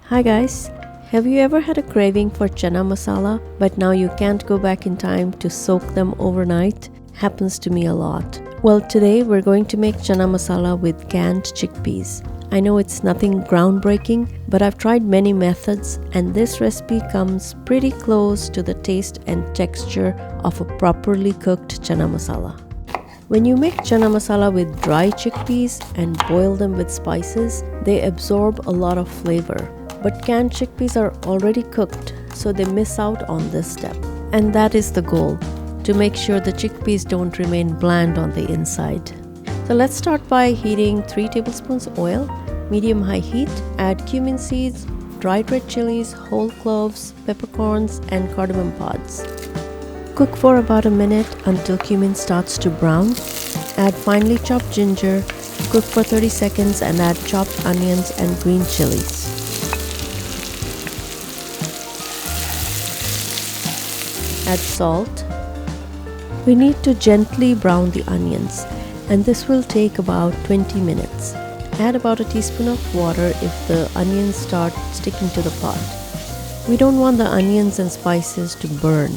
Hi guys, have you ever had a craving for chana masala but now you can't go back in time to soak them overnight? Happens to me a lot. Well, today we're going to make chana masala with canned chickpeas. I know it's nothing groundbreaking, but I've tried many methods and this recipe comes pretty close to the taste and texture of a properly cooked chana masala. When you make chana masala with dry chickpeas and boil them with spices, they absorb a lot of flavor. But canned chickpeas are already cooked, so they miss out on this step. And that is the goal, to make sure the chickpeas don't remain bland on the inside. So let's start by heating 3 tablespoons oil, medium-high heat. Add cumin seeds, dried red chilies, whole cloves, peppercorns, and cardamom pods. Cook for about a minute until cumin starts to brown. Add finely chopped ginger, cook for 30 seconds and add chopped onions and green chilies. Add salt. We need to gently brown the onions, and this will take about 20 minutes. Add about a teaspoon of water if the onions start sticking to the pot. We don't want the onions and spices to burn.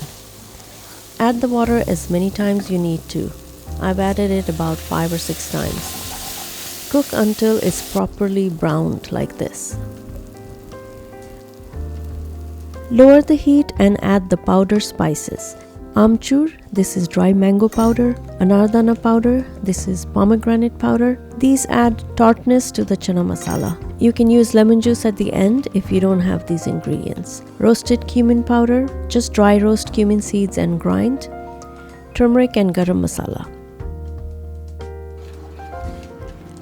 Add the water as many times you need to. I've added it about 5 or 6 times. Cook until it's properly browned like this. Lower the heat and add the powder spices. Amchur, this is dry mango powder. Anardana powder, this is pomegranate powder. These add tartness to the chana masala. You can use lemon juice at the end if you don't have these ingredients. Roasted cumin powder, just dry roast cumin seeds and grind. Turmeric and garam masala.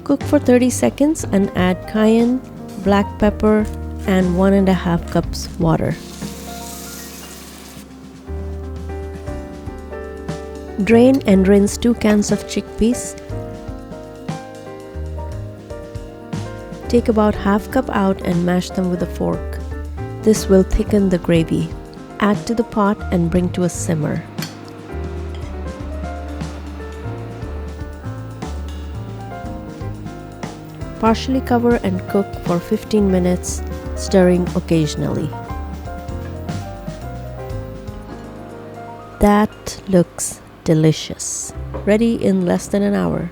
Cook for 30 seconds and add cayenne, black pepper, and 1.5 cups water. Drain and rinse 2 cans of chickpeas. Take about half cup out and mash them with a fork. This will thicken the gravy. Add to the pot and bring to a simmer. Partially cover and cook for 15 minutes, stirring occasionally. That looks delicious. Ready in less than an hour.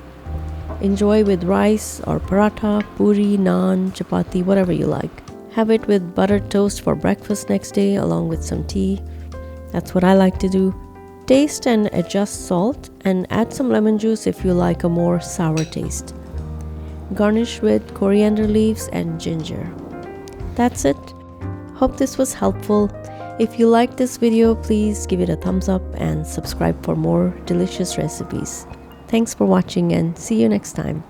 Enjoy with rice or paratha, puri, naan, chapati, whatever you like. Have it with buttered toast for breakfast next day along with some tea. That's what I like to do. Taste and adjust salt and add some lemon juice if you like a more sour taste. Garnish with coriander leaves and ginger. That's it. Hope this was helpful. If you liked this video, please give it a thumbs up and subscribe for more delicious recipes. Thanks for watching and see you next time.